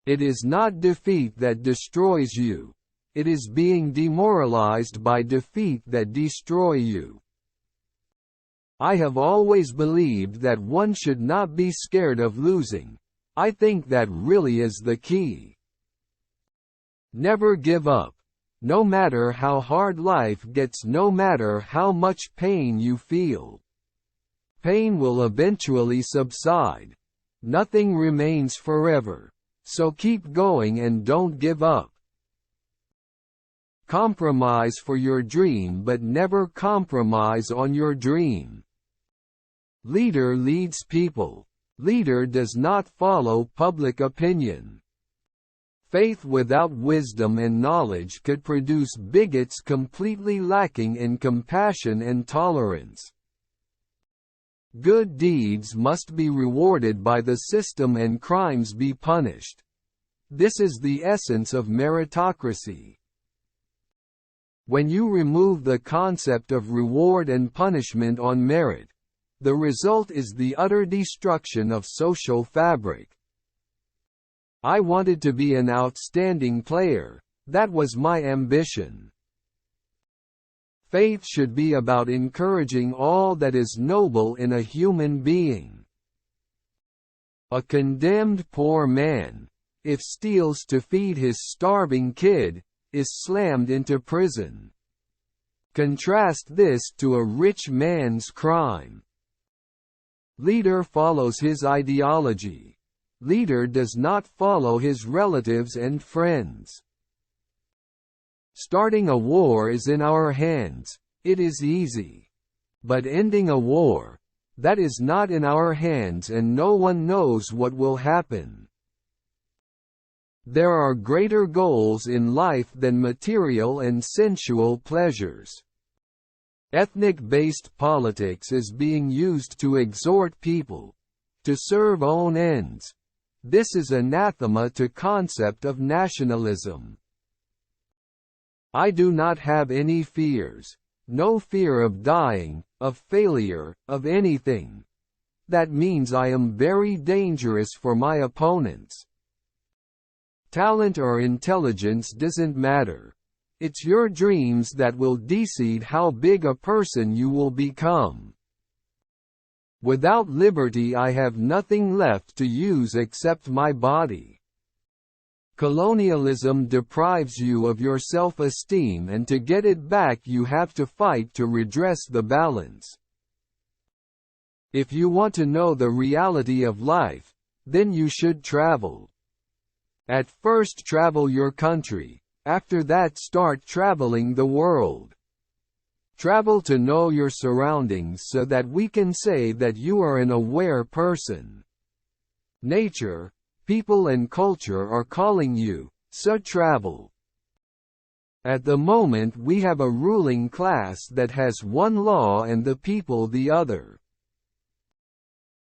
It is not defeat that destroys you. It is being demoralized by defeat that destroys you. I have always believed that one should not be scared of losing. I think that really is the key. Never give up. No matter how hard life gets, no matter how much pain you feel. Pain will eventually subside. Nothing remains forever. So keep going and don't give up. Compromise for your dream, but never compromise on your dream. Leader leads people. Leader does not follow public opinion. Faith without wisdom and knowledge could produce bigots completely lacking in compassion and tolerance. Good deeds must be rewarded by the system and crimes be punished. This is the essence of meritocracy. When you remove the concept of reward and punishment on merit, the result is the utter destruction of social fabric. I wanted to be an outstanding player. That was my ambition. Faith should be about encouraging all that is noble in a human being. A condemned poor man, if steals to feed his starving kid, is slammed into prison. Contrast this to a rich man's crime. Leader follows his ideology. Leader does not follow his relatives and friends. Starting a war is in our hands. It is easy. But ending a war, that is not in our hands, and no one knows what will happen. There are greater goals in life than material and sensual pleasures. Ethnic-based politics is being used to exhort people to serve own ends. This is anathema to concept of nationalism. I do not have any fears. No fear of dying, of failure, of anything. That means I am very dangerous for my opponents. Talent or intelligence doesn't matter. It's your dreams that will decide how big a person you will become. Without liberty, I have nothing left to use except my body. Colonialism deprives you of your self-esteem, and to get it back you have to fight to redress the balance. If you want to know the reality of life, then you should travel. At first travel your country, after that start traveling the world. Travel to know your surroundings so that we can say that you are an aware person. Nature, people and culture are calling you, so travel. At the moment we have a ruling class that has one law and the people the other.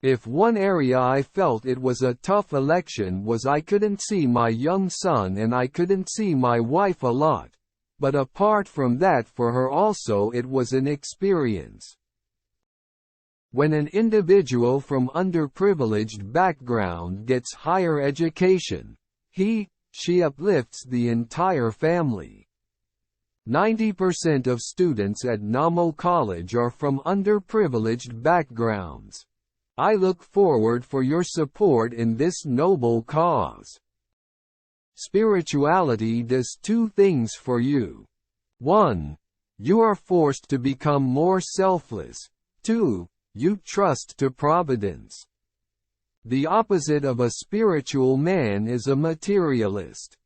If one area I felt it was a tough election was I couldn't see my young son and I couldn't see my wife a lot. But apart from that, for her also it was an experience. When an individual from underprivileged background gets higher education, she uplifts the entire family. 90% of students at Namo College are from underprivileged backgrounds. I look forward for your support in this noble cause. Spirituality does two things for you. 1. You are forced to become more selfless. 2. You trust to providence. The opposite of a spiritual man is a materialist.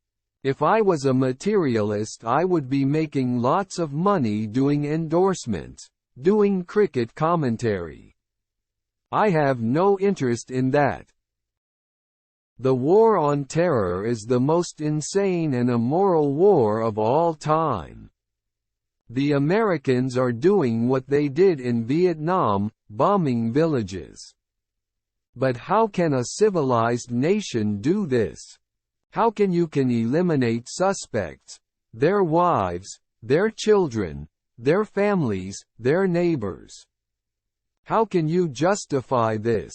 If I was a materialist, I would be making lots of money doing endorsements, doing cricket commentary. I have no interest in that. The war on terror is the most insane and immoral war of all time. The Americans are doing what they did in Vietnam, bombing villages. But how can a civilized nation do this? How can you eliminate suspects, their wives, their children, their families, their neighbors? How can you justify this?